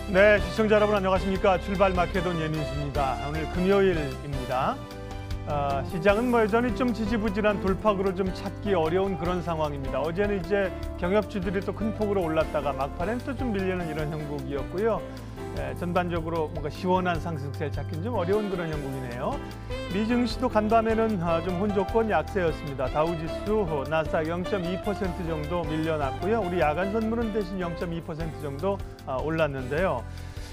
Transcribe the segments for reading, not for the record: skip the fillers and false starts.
네, 시청자 여러분 안녕하십니까. 출발 마케돈 예민수입니다. 오늘 금요일입니다. 시장은 여전히 좀 지지부진한 돌파구를 좀 찾기 어려운 그런 상황입니다. 어제는 이제 경협주들이 또 큰 폭으로 올랐다가 막판엔 또 좀 밀리는 이런 형국이었고요. 전반적으로 뭔가 시원한 상승세를 찾기는 좀 어려운 그런 형국이네요. 미증시도 간밤에는 좀 혼조권 약세였습니다. 다우지수, 나스닥 0.2% 정도 밀려났고요. 우리 야간 선물은 대신 0.2% 정도 올랐는데요.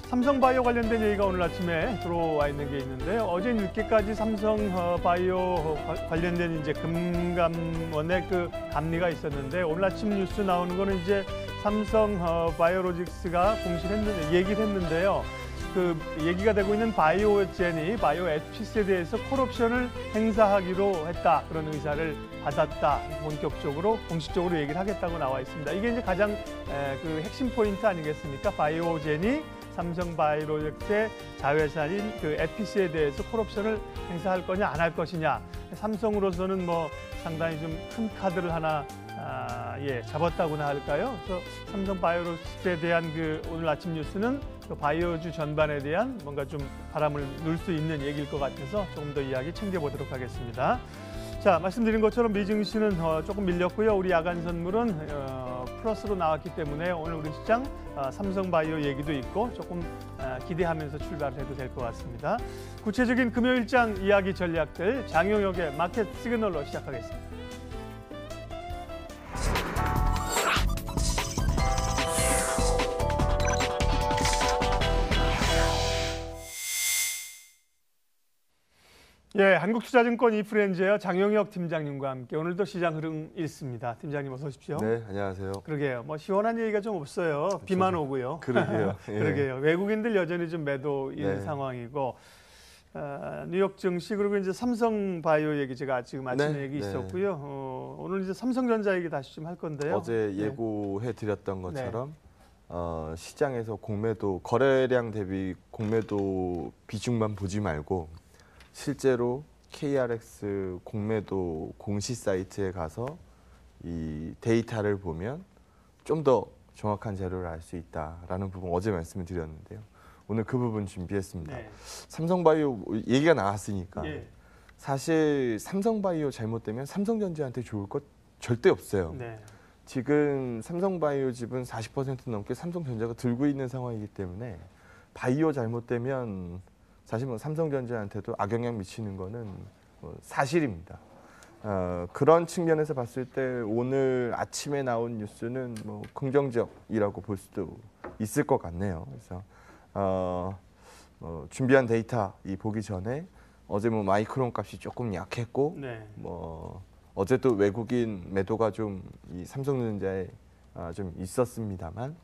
삼성바이오 관련된 얘기가 오늘 아침에 들어와 있는 게 있는데요. 어제 늦게까지 삼성바이오 관련된 이제 금감원의 그 감리가 있었는데 오늘 아침 뉴스 나오는 거는 이제 삼성바이오로직스가 얘기를 했는데요. 그 얘기가 되고 있는 바이오젠이 바이오 HPC에 대해서 콜옵션을 행사하기로 했다. 그런 의사를 받았다. 본격적으로 공식적으로 얘기를 하겠다고 나와 있습니다. 이게 이제 가장 그 핵심 포인트 아니겠습니까? 바이오젠이 삼성바이오로직스의 자회사인 그 HPC에 대해서 콜옵션을 행사할 거냐 안 할 것이냐. 삼성으로서는 뭐 상당히 좀 큰 카드를 하나 잡았다고나 할까요? 그래서 삼성바이오로직스에 대한 그 오늘 아침 뉴스는 그 바이오주 전반에 대한 뭔가 좀 바람을 넣을 수 있는 얘기일 것 같아서 조금 더 이야기 챙겨보도록 하겠습니다. 자, 말씀드린 것처럼 미증시는 조금 밀렸고요. 우리 야간 선물은 플러스로 나왔기 때문에 오늘 우리 시장 삼성바이오 얘기도 있고 조금 기대하면서 출발을 해도 될 것 같습니다. 구체적인 금요일장 이야기 전략들 장용혁의 마켓 시그널로 시작하겠습니다. 예, 한국투자증권 이프렌즈의 장용혁 팀장님과 함께 오늘도 시장 흐름 읽습니다. 팀장님 어서 오십시오. 네, 안녕하세요. 그러게요. 뭐 시원한 얘기가 좀 없어요. 비만 오고요. 그러게요. 예. 그러게요. 외국인들 여전히 좀 매도인 상황이고 뉴욕 증시 그리고 이제 삼성바이오 얘기 제가 지금 아침에 얘기 있었고요. 오늘 이제 삼성전자 얘기 다시 좀 할 건데요. 어제 예고해 드렸던 것처럼 시장에서 공매도 거래량 대비 공매도 비중만 보지 말고 실제로 KRX 공매도 공시 사이트에 가서 이 데이터를 보면 좀 더 정확한 자료를 알 수 있다라는 부분 어제 말씀을 드렸는데요. 오늘 그 부분 준비했습니다. 네. 삼성바이오 얘기가 나왔으니까 사실 삼성바이오 잘못되면 삼성전자한테 좋을 것 절대 없어요. 네. 지금 삼성바이오 집은 40% 넘게 삼성전자가 들고 있는 상황이기 때문에 바이오 잘못되면 사실 뭐 삼성전자한테도 악영향 미치는 거는 사실입니다. 그런 측면에서 봤을 때 오늘 아침에 나온 뉴스는 뭐 긍정적이라고 볼 수도 있을 것 같네요. 그래서 준비한 데이터 보기 전에 어제 뭐 마이크론 값이 조금 약했고 뭐 어제 또 외국인 매도가 좀 이 삼성전자에 좀 있었습니다만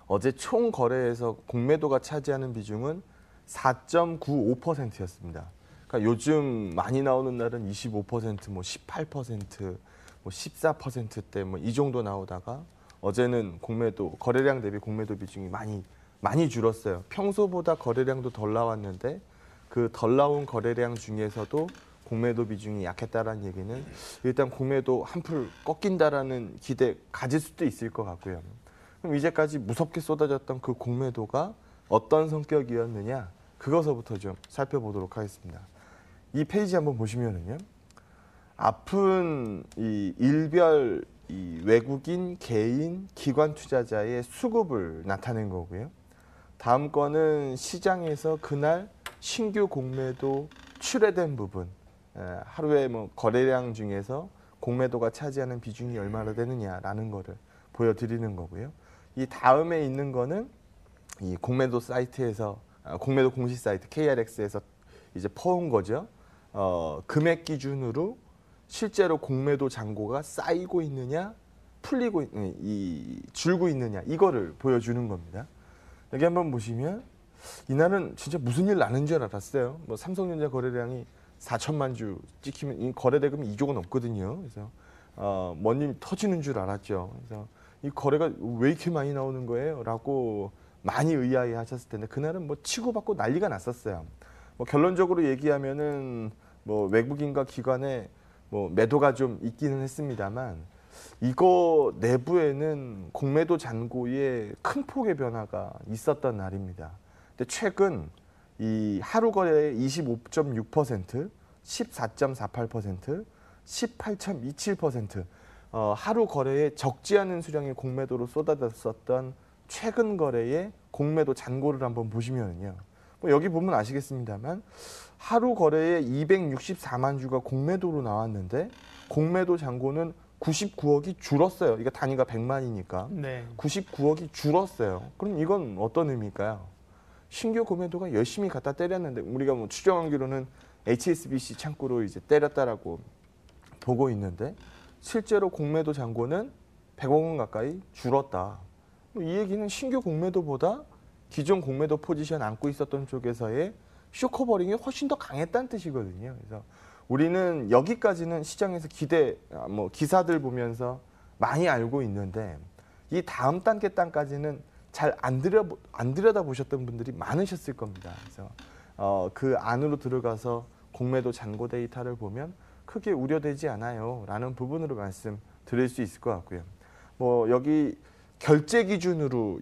어제 총 거래에서 공매도가 차지하는 비중은 4.95%였습니다. 그러니까 요즘 많이 나오는 날은 25%, 뭐 18%, 뭐 14%대 뭐 이 정도 나오다가 어제는 공매도 거래량 대비 공매도 비중이 많이 줄었어요. 평소보다 거래량도 덜 나왔는데 그 덜 나온 거래량 중에서도 공매도 비중이 약했다라는 얘기는 일단 공매도 한풀 꺾인다라는 기대 가질 수도 있을 것 같고요. 그럼 이제까지 무섭게 쏟아졌던 그 공매도가 어떤 성격이었느냐 그것부터 좀 살펴보도록 하겠습니다. 이 페이지 한번 보시면은요, 앞은 이 일별 이 외국인 개인 기관 투자자의 수급을 나타낸 거고요. 다음 거는 시장에서 그날 신규 공매도 출회된 부분, 하루에 뭐 거래량 중에서 공매도가 차지하는 비중이 얼마나 되느냐라는 거를 보여드리는 거고요. 이 다음에 있는 거는 이 공매도 사이트에서 공매도 공시 사이트 KRX에서 이제 퍼온 거죠. 금액 기준으로 실제로 공매도 잔고가 쌓이고 있느냐, 풀리고 줄고 있느냐 이거를 보여주는 겁니다. 여기 한번 보시면 이날은 진짜 무슨 일 나는 줄 알았어요. 뭐 삼성전자 거래량이 4천만 주 찍히면 이 거래 대금이 2조가 넘거든요. 그래서 뭔 일 터지는 줄 알았죠. 그래서 이 거래가 왜 이렇게 많이 나오는 거예요? 라고 많이 의아해 하셨을 텐데 그날은 뭐 치고받고 난리가 났었어요. 뭐 결론적으로 얘기하면은 뭐 외국인과 기관의 뭐 매도가 좀 있기는 했습니다만 이거 내부에는 공매도 잔고에 큰 폭의 변화가 있었던 날입니다. 근데 최근 이 하루 거래 25.6%, 14.48%, 18.27%, 하루 거래에 적지 않은 수량의 공매도로 쏟아졌었던 최근 거래의 공매도 잔고를 한번 보시면요. 뭐 여기 보면 아시겠습니다만 하루 거래에 264만 주가 공매도로 나왔는데 공매도 잔고는 99억이 줄었어요. 이거 단위가 100만이니까. 네. 99억이 줄었어요. 그럼 이건 어떤 의미일까요? 신규 공매도가 열심히 갖다 때렸는데 우리가 뭐 추정하기로는 HSBC 창구로 이제 때렸다라고 보고 있는데 실제로 공매도 잔고는 100억 원 가까이 줄었다. 이 얘기는 신규 공매도보다 기존 공매도 포지션 안고 있었던 쪽에서의 쇼커버링이 훨씬 더 강했다는 뜻이거든요. 그래서 우리는 여기까지는 시장에서 기사들 보면서 많이 알고 있는데 이 다음 단계 땅까지는 잘 안 들여다 보셨던 분들이 많으셨을 겁니다. 그래서 그 안으로 들어가서 공매도 잔고 데이터를 보면 크게 우려되지 않아요라는 부분으로 말씀드릴 수 있을 것 같고요. 뭐 여기 결제 기준으로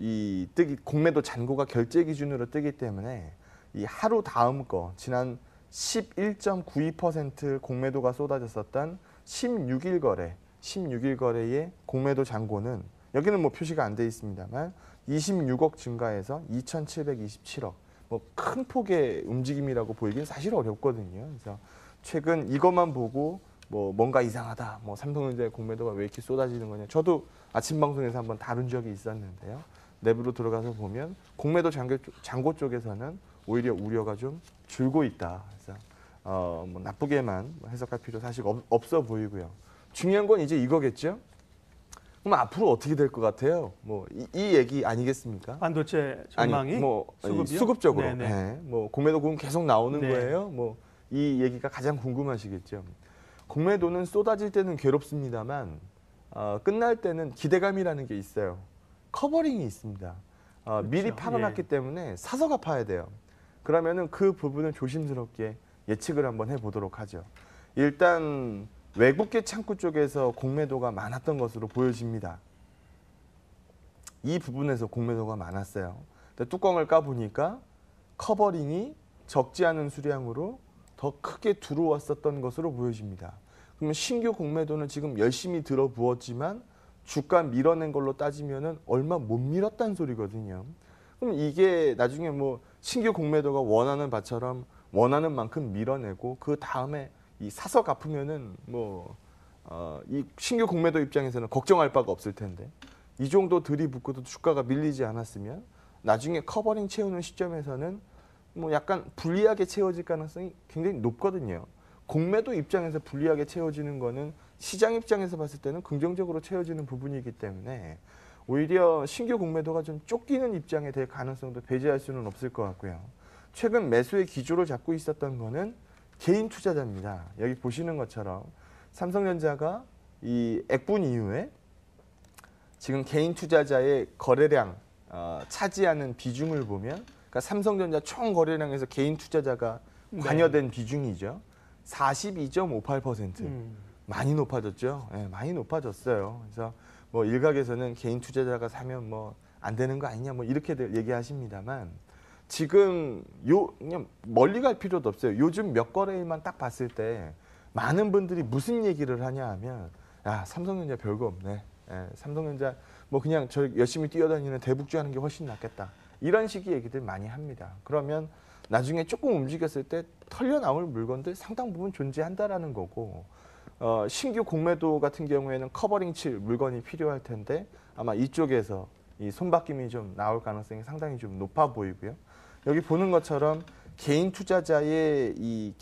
공매도 잔고가 결제 기준으로 뜨기 때문에 이 하루 다음 거 지난 11.92% 공매도가 쏟아졌었던 16일 거래의 공매도 잔고는 여기는 뭐 표시가 안 돼 있습니다만 26억 증가해서 2,727억. 뭐 큰 폭의 움직임이라고 보이긴 사실 어렵거든요. 그래서 최근 이것만 보고 뭐 뭔가 이상하다. 뭐 삼성전자의 공매도가 왜 이렇게 쏟아지는 거냐. 저도 아침 방송에서 한번 다룬 적이 있었는데요. 내부로 들어가서 보면 공매도 잔고 쪽에서는 오히려 우려가 좀 줄고 있다. 그래서 뭐 나쁘게만 해석할 필요 사실 없어 보이고요. 중요한 건 이제 이거겠죠. 그럼 앞으로 어떻게 될 것 같아요? 뭐 이 얘기 아니겠습니까? 반도체 전망이 아니, 뭐 수급이요? 수급적으로, 네네. 네. 뭐 공매도 보면 계속 나오는 네. 거예요. 뭐 이 얘기가 가장 궁금하시겠죠. 공매도는 쏟아질 때는 괴롭습니다만 끝날 때는 기대감이라는 게 있어요. 커버링이 있습니다. 그렇죠. 미리 팔아놨기 때문에 사서 갚아야 돼요. 그러면은 그 부분을 조심스럽게 예측을 한번 해보도록 하죠. 일단 외국계 창구 쪽에서 공매도가 많았던 것으로 보여집니다. 이 부분에서 공매도가 많았어요. 근데 뚜껑을 까보니까 커버링이 적지 않은 수량으로 더 크게 들어왔었던 것으로 보여집니다. 그러면 신규 공매도는 지금 열심히 들어부었지만 주가 밀어낸 걸로 따지면은 얼마 못 밀었다는 소리거든요. 그럼 이게 나중에 뭐 신규 공매도가 원하는 바처럼 원하는 만큼 밀어내고 그 다음에 이 사서 갚으면은 이 신규 공매도 입장에서는 걱정할 바가 없을 텐데 이 정도 들이붓고도 주가가 밀리지 않았으면 나중에 커버링 채우는 시점에서는 뭐 약간 불리하게 채워질 가능성이 굉장히 높거든요. 공매도 입장에서 불리하게 채워지는 거는 시장 입장에서 봤을 때는 긍정적으로 채워지는 부분이기 때문에 오히려 신규 공매도가 좀 쫓기는 입장에 될 가능성도 배제할 수는 없을 것 같고요. 최근 매수의 기조를 잡고 있었던 거는 개인 투자자입니다. 여기 보시는 것처럼 삼성전자가 이 액분 이후에 지금 개인 투자자의 거래량 차지하는 비중을 보면 그러니까 삼성전자 총 거래량에서 개인 투자자가 관여된 비중이죠. 42.58%. 많이 높아졌죠. 네, 많이 높아졌어요. 그래서 뭐 일각에서는 개인 투자자가 사면 뭐 안 되는 거 아니냐 뭐 이렇게들 얘기하십니다만 지금 그냥 멀리 갈 필요도 없어요. 요즘 몇 거래일만 딱 봤을 때 많은 분들이 무슨 얘기를 하냐 하면 야 삼성전자 별거 없네. 삼성전자 뭐 그냥 저 열심히 뛰어다니는 대북주 하는 게 훨씬 낫겠다. 이런 식의 얘기들 많이 합니다. 그러면 나중에 조금 움직였을 때 털려 나올 물건들 상당 부분 존재한다라는 거고 신규 공매도 같은 경우에는 커버링 칠 물건이 필요할 텐데 아마 이쪽에서 이 손바뀜이 좀 나올 가능성이 상당히 좀 높아 보이고요. 여기 보는 것처럼 개인 투자자의 이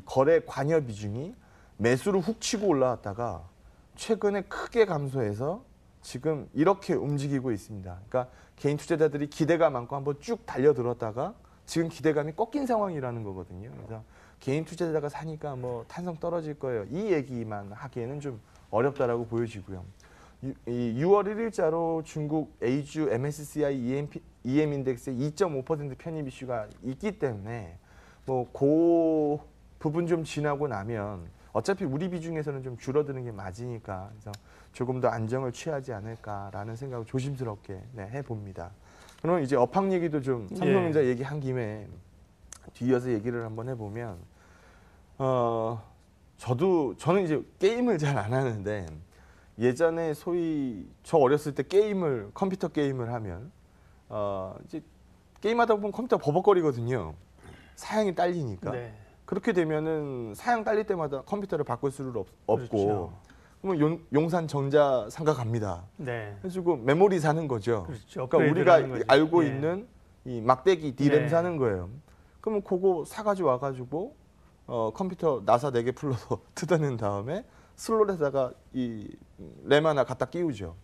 거래 관여 비중이 매수로 훅 치고 올라왔다가 최근에 크게 감소해서 지금 이렇게 움직이고 있습니다. 그러니까 개인 투자자들이 기대감 많고 한번 쭉 달려들었다가 지금 기대감이 꺾인 상황이라는 거거든요. 그래서 개인 투자자가 사니까 뭐 탄성 떨어질 거예요. 이 얘기만 하기에는 좀 어렵다라고 보여지고요. 6월 1일자로 중국 A주 MSCI EM 인덱스의 2.5% 편입 이슈가 있기 때문에 뭐 그 부분 좀 지나고 나면 어차피 우리 비중에서는 좀 줄어드는 게 맞으니까 그래서 조금 더 안정을 취하지 않을까라는 생각을 조심스럽게 해봅니다. 그러면 이제 업황 얘기도 좀 삼성전자 얘기한 김에 뒤이어서 얘기를 한번 해보면 저는 이제 게임을 잘 안 하는데 예전에 소위 저 어렸을 때 컴퓨터 게임을 하면 이제 게임하다 보면 컴퓨터가 버벅거리거든요. 사양이 딸리니까. 네. 그렇게 되면은 사양 딸릴 때마다 컴퓨터를 바꿀 수는 없고 그렇죠. 그러면 용산 전자상가 갑니다. 네. 그래가지고 메모리 사는 거죠. 그렇죠. 그러니까 우리가 업그레이드를 하는 거죠. 알고 예. 있는 이 막대기 D램 네. 사는 거예요. 그러면 그거 사가지고 와가지고 컴퓨터 나사 4개 풀러서 뜯어낸 다음에 슬롯에다가 이 램 하나 갖다 끼우죠.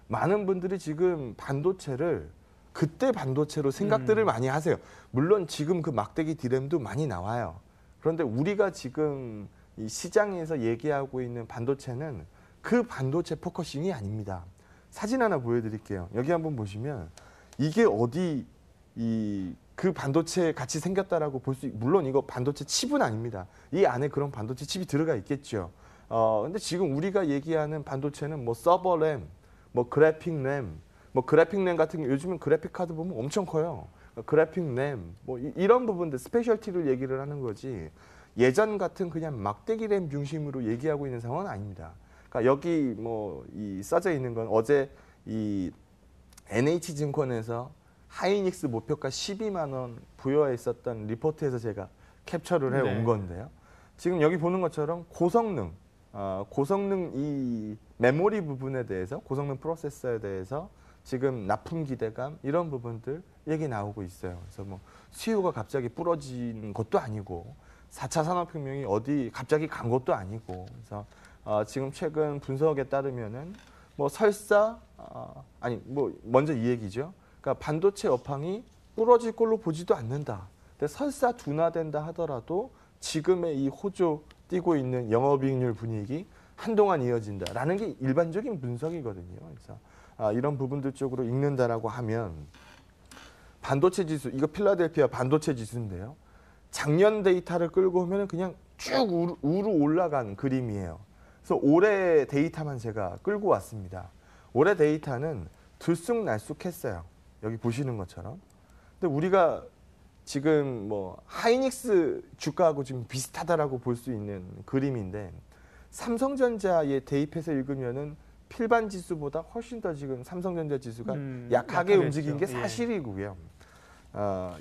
많은 분들이 지금 반도체를 그때 반도체로 생각들을 많이 하세요. 물론 지금 그 막대기 D램도 많이 나와요. 그런데 우리가 지금 이 시장에서 얘기하고 있는 반도체는 그 반도체 포커싱이 아닙니다. 사진 하나 보여드릴게요. 여기 한번 보시면 이게 어디 그 반도체 같이 생겼다라고 볼 수, 물론 이거 반도체 칩은 아닙니다. 이 안에 그런 반도체 칩이 들어가 있겠죠. 근데 지금 우리가 얘기하는 반도체는 뭐 서버 램, 뭐 그래픽 램, 뭐 그래픽 램 같은 게 요즘은 그래픽 카드 보면 엄청 커요. 그래픽 램, 뭐 이런 부분들 스페셜티를 얘기를 하는 거지. 예전 같은 그냥 막대기 램 중심으로 얘기하고 있는 상황은 아닙니다. 그러니까 여기 뭐 이 써져 있는 건 어제 이 NH증권에서 하이닉스 목표가 12만 원 부여했었던 리포트에서 제가 캡처를 해온 건데요. 지금 여기 보는 것처럼 고성능 이 메모리 부분에 대해서 고성능 프로세서에 대해서 지금 납품 기대감 이런 부분들 얘기 나오고 있어요. 그래서 뭐 수요가 갑자기 부러진 것도 아니고 4차 산업혁명이 어디 갑자기 간 것도 아니고 그래서 지금 최근 분석에 따르면은 뭐 설사 뭐 먼저 이 얘기죠. 그러니까 반도체 업황이 부러질 걸로 보지도 않는다. 근데 설사 둔화된다 하더라도 지금의 이 호조 뛰고 있는 영업이익률 분위기 한동안 이어진다라는 게 일반적인 분석이거든요. 그래서 이런 부분들 쪽으로 읽는다라고 하면 반도체 지수, 이거 필라델피아 반도체 지수인데요. 작년 데이터를 끌고 오면 그냥 쭉 우로 올라간 그림이에요. 그래서 올해 데이터만 제가 끌고 왔습니다. 올해 데이터는 들쑥날쑥했어요. 여기 보시는 것처럼. 근데 우리가 지금 뭐 하이닉스 주가하고 지금 비슷하다라고 볼 수 있는 그림인데 삼성전자에 대입해서 읽으면은 필반 지수보다 훨씬 더 지금 삼성전자 지수가 약하게 움직인 게 사실이고요.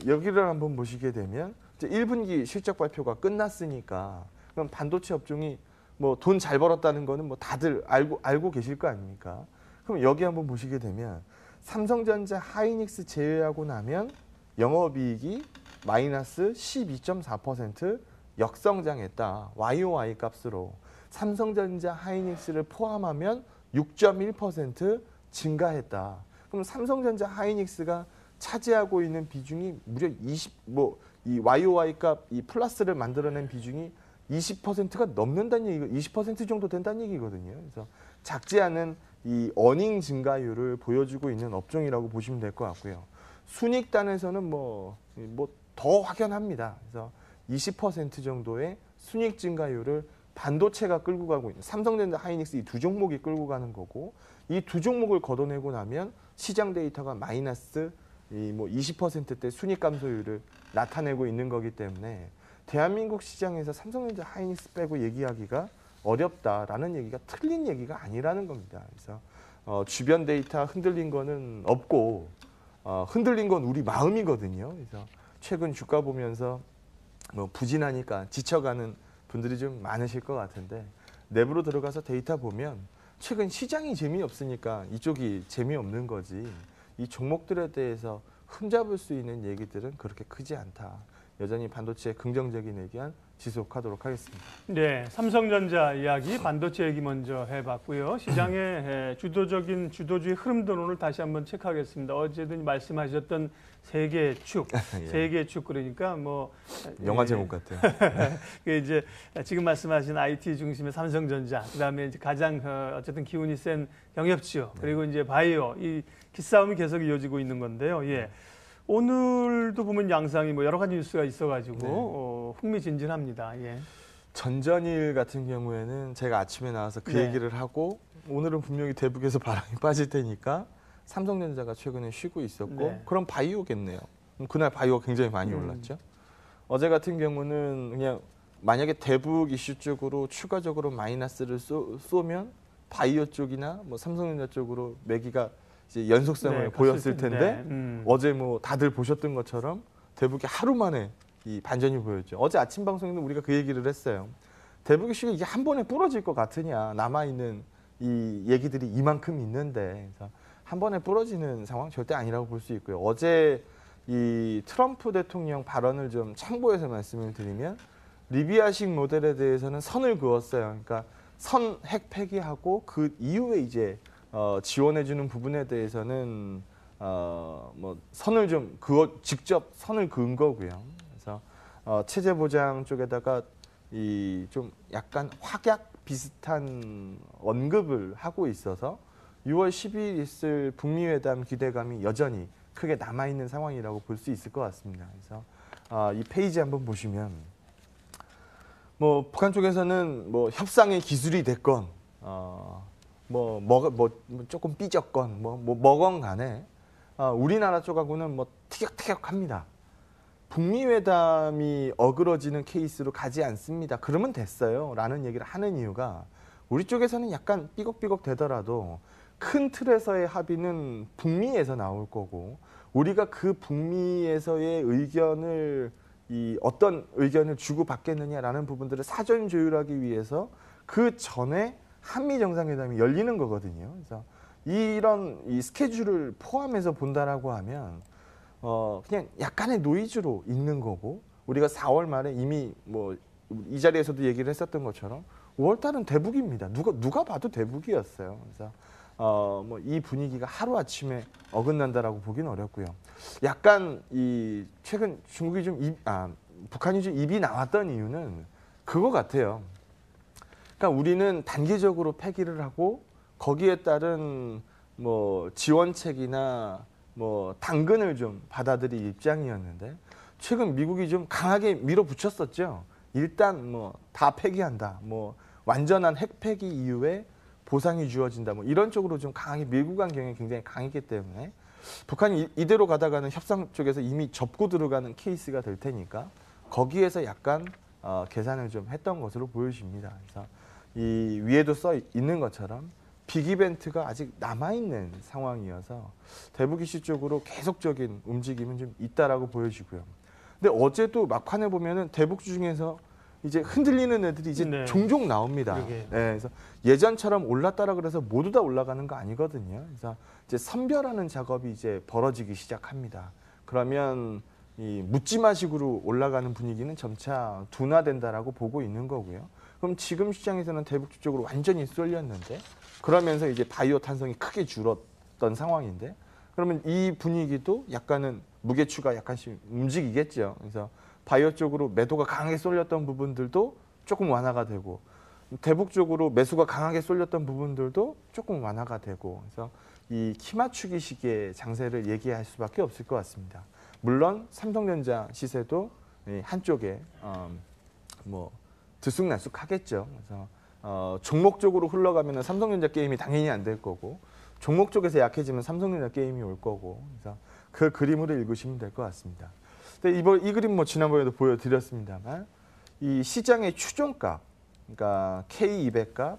여기를 한번 보시게 되면 이제 1분기 실적 발표가 끝났으니까 그럼 반도체 업종이 뭐 돈 잘 벌었다는 거는 뭐 다들 알고 계실 거 아닙니까? 그럼 여기 한번 보시게 되면 삼성전자 하이닉스 제외하고 나면 영업이익이 마이너스 12.4% 역성장했다. YOY 값으로. 삼성전자 하이닉스를 포함하면 6.1% 증가했다. 그럼 삼성전자 하이닉스가 차지하고 있는 비중이 무려 이 YOY 값, 이 플러스를 만들어낸 비중이 20%가 넘는다는 얘기가 20% 정도 된다는 얘기거든요. 그래서 작지 않은 이 어닝 증가율을 보여주고 있는 업종이라고 보시면 될 것 같고요. 순익단에서는 뭐 더 확연합니다. 그래서 20% 정도의 순익 증가율을 반도체가 끌고 가고 있는 삼성전자, 하이닉스 이 두 종목이 끌고 가는 거고 이 두 종목을 걷어내고 나면 시장 데이터가 마이너스 20%대 순익 감소율을 나타내고 있는 거기 때문에 대한민국 시장에서 삼성전자, 하이닉스 빼고 얘기하기가 어렵다라는 얘기가 틀린 얘기가 아니라는 겁니다. 그래서 주변 데이터 흔들린 거는 없고 흔들린 건 우리 마음이거든요. 그래서 최근 주가 보면서 뭐 부진하니까 지쳐가는 분들이 좀 많으실 것 같은데 내부로 들어가서 데이터 보면 최근 시장이 재미없으니까 이쪽이 재미없는 거지 이 종목들에 대해서 흠잡을 수 있는 얘기들은 그렇게 크지 않다. 여전히 반도체의 긍정적인 의견 지속하도록 하겠습니다. 네, 삼성전자 이야기, 반도체 얘기 먼저 해봤고요. 시장의 주도주의 흐름도 오늘 다시 한번 체크하겠습니다. 어제도 말씀하셨던 세 개의 축, 예. 세 개의 축 그러니까 뭐 영화 제목 같아요. 그 이제 지금 말씀하신 IT 중심의 삼성전자, 그다음에 이제 가장 어쨌든 기운이 센 영업지요, 그리고 이제 바이오 이 기싸움이 계속 이어지고 있는 건데요. 예. 오늘도 보면 양상이 뭐 여러 가지 뉴스가 있어가지고 흥미진진합니다. 예. 전전일 같은 경우에는 제가 아침에 나와서 그 네. 얘기를 하고 오늘은 분명히 대북에서 바람이 빠질 테니까 삼성전자가 최근에 쉬고 있었고 네. 그럼 바이오겠네요. 그날 바이오가 굉장히 많이 올랐죠. 어제 같은 경우는 그냥 만약에 대북 이슈 쪽으로 추가적으로 마이너스를 쏘면 바이오 쪽이나 뭐 삼성전자 쪽으로 매기가 이제 연속성을 네, 보였을 갔을 텐데 텐데. 어제 뭐 다들 보셨던 것처럼 대북이 하루 만에 이 반전이 보였죠. 어제 아침 방송에는 우리가 그 얘기를 했어요. 대북 이슈가 이게 한 번에 부러질 것 같으냐. 남아있는 이 얘기들이 이만큼 있는데 그래서 한 번에 부러지는 상황 절대 아니라고 볼 수 있고요. 어제 이 트럼프 대통령 발언을 좀 참고해서 말씀을 드리면 리비아식 모델에 대해서는 선을 그었어요. 그러니까 선 핵 폐기하고 그 이후에 이제 지원해주는 부분에 대해서는 뭐 선을 좀 그어 직접 선을 그은 거고요. 그래서 체제 보장 쪽에다가 이 좀 약간 확약 비슷한 언급을 하고 있어서 6월 10일 있을 북미 회담 기대감이 여전히 크게 남아 있는 상황이라고 볼 수 있을 것 같습니다. 그래서 이 페이지 한번 보시면 뭐 북한 쪽에서는 뭐 협상의 기술이 됐건 뭐 조금 삐졌건 뭐건 간에 우리나라 쪽하고는 뭐 티격태격합니다. 북미 회담이 어그러지는 케이스로 가지 않습니다. 그러면 됐어요. 라는 얘기를 하는 이유가 우리 쪽에서는 약간 삐걱삐걱 되더라도 큰 틀에서의 합의는 북미에서 나올 거고 우리가 그 북미에서의 의견을 어떤 의견을 주고받겠느냐라는 부분들을 사전 조율하기 위해서 그 전에 한미 정상회담이 열리는 거거든요. 그래서 이런 이 스케줄을 포함해서 본다라고 하면 그냥 약간의 노이즈로 있는 거고 우리가 4월 말에 이미 뭐 이 자리에서도 얘기를 했었던 것처럼 5월 달은 대북입니다. 누가 봐도 대북이었어요. 그래서 뭐 이 분위기가 하루 아침에 어긋난다라고 보기는 어렵고요. 약간 이 최근 중국이 북한이 좀 입이 나왔던 이유는 그거 같아요. 그러니까 우리는 단계적으로 폐기를 하고 거기에 따른 뭐 지원책이나 뭐 당근을 좀 받아들일 입장이었는데 최근 미국이 좀 강하게 밀어붙였었죠. 일단 뭐 다 폐기한다. 뭐 완전한 핵 폐기 이후에 보상이 주어진다. 뭐 이런 쪽으로 좀 강하게 밀고 간 경향이 굉장히 강했기 때문에 북한이 이대로 가다가는 협상 쪽에서 이미 접고 들어가는 케이스가 될 테니까 거기에서 약간 계산을 좀 했던 것으로 보여집니다. 그래서 이 위에도 써 있는 것처럼 빅 이벤트가 아직 남아있는 상황이어서 대북 이슈 쪽으로 계속적인 움직임은 좀 있다라고 보여지고요. 근데 어제도 막판에 보면은 대북 중에서 이제 흔들리는 애들이 이제 네. 종종 나옵니다. 네, 그래서 예전처럼 올랐다라 그래서 모두 다 올라가는 거 아니거든요. 그래서 이제 선별하는 작업이 이제 벌어지기 시작합니다. 그러면 이 묻지마식으로 올라가는 분위기는 점차 둔화된다라고 보고 있는 거고요. 그럼 지금 시장에서는 대북 쪽으로 완전히 쏠렸는데 그러면서 이제 바이오 탄성이 크게 줄었던 상황인데 그러면 이 분위기도 약간은 무게추가 약간씩 움직이겠죠. 그래서 바이오 쪽으로 매도가 강하게 쏠렸던 부분들도 조금 완화가 되고 대북 쪽으로 매수가 강하게 쏠렸던 부분들도 조금 완화가 되고 그래서 이 키 맞추기 식의 장세를 얘기할 수밖에 없을 것 같습니다. 물론 삼성전자 시세도 한쪽에 뭐 들쑥날쑥하겠죠. 그래서 종목 쪽으로 흘러가면 삼성전자 게임이 당연히 안 될 거고 종목 쪽에서 약해지면 삼성전자 게임이 올 거고 그래서 그 그림으로 읽으시면 될 것 같습니다. 근데 이 그림 뭐 지난번에도 보여드렸습니다만 이 시장의 추종값, 그러니까 K200 값,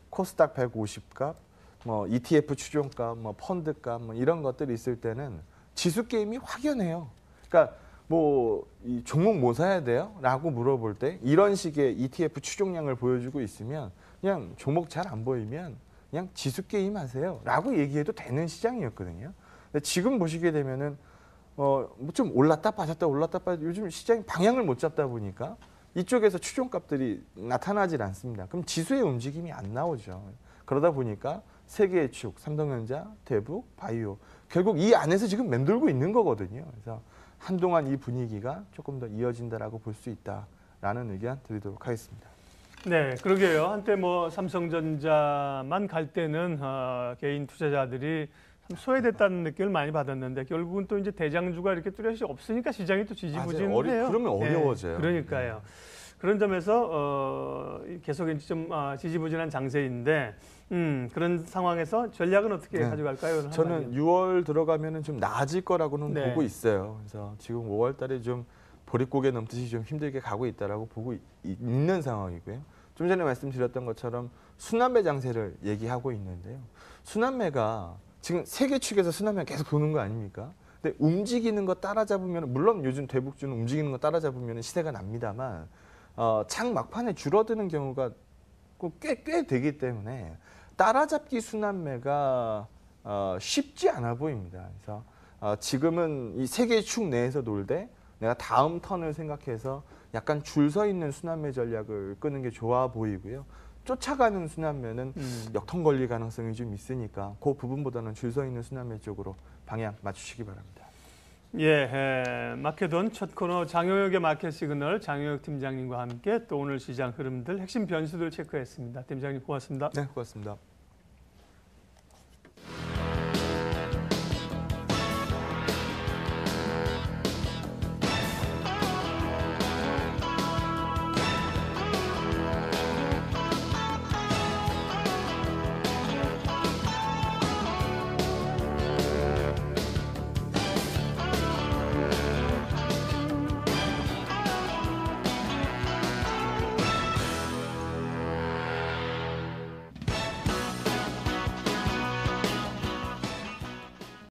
코스닥 150 값, 뭐 ETF 추종값, 뭐 펀드값, 뭐 이런 것들이 있을 때는 지수 게임이 확연해요. 그러니까 뭐 이 종목 뭐 사야 돼요? 라고 물어볼 때 이런 식의 ETF 추종량을 보여주고 있으면 그냥 종목 잘 안 보이면 그냥 지수 게임 하세요. 라고 얘기해도 되는 시장이었거든요. 근데 지금 보시게 되면은 좀 올랐다 빠졌다 요즘 시장이 방향을 못 잡다 보니까 이쪽에서 추종값들이 나타나질 않습니다. 그럼 지수의 움직임이 안 나오죠. 그러다 보니까 세 개의 축, 삼성전자, 대북, 바이오 결국 이 안에서 지금 맴돌고 있는 거거든요. 그래서 한동안 이 분위기가 조금 더 이어진다라고 볼 수 있다라는 의견 드리도록 하겠습니다. 네, 그러게요. 한때 뭐 삼성전자만 갈 때는 개인 투자자들이 참 소외됐다는 느낌을 많이 받았는데 결국은 또 이제 대장주가 이렇게 뚜렷이 없으니까 시장이 또 지지부진해요. 그러면 어려워져요. 네, 그러니까요. 그런 점에서 계속 이제 좀 지지부진한 장세인데 그런 상황에서 전략은 어떻게 네. 가져갈까요? 저는 6월 들어가면은 좀 나아질 거라고는 네. 보고 있어요. 그래서 지금 5월 달에 좀 보릿고개 넘듯이 좀 힘들게 가고 있다라고 보고 있는 상황이고요. 좀 전에 말씀드렸던 것처럼 순환매 장세를 얘기하고 있는데요. 순환매가 지금 세계 축에서 순환매가 계속 도는 거 아닙니까? 근데 움직이는 거 따라잡으면, 물론 요즘 대북주는 움직이는 거 따라잡으면 시세가 납니다만 창 막판에 줄어드는 경우가 꽤 되기 때문에 따라잡기 순환매가 쉽지 않아 보입니다. 그래서 지금은 이 세계 축 내에서 놀되 내가 다음 턴을 생각해서 약간 줄 서 있는 순환매 전략을 끄는 게 좋아 보이고요. 쫓아가는 순환매는 역턴 걸릴 가능성이 좀 있으니까 그 부분보다는 줄 서 있는 순환매 쪽으로 방향 맞추시기 바랍니다. 예, 마켓온 첫 코너 장효혁의 마켓 시그널 장효혁 팀장님과 함께 또 오늘 시장 흐름들 핵심 변수들 체크했습니다. 팀장님 고맙습니다. 네, 고맙습니다.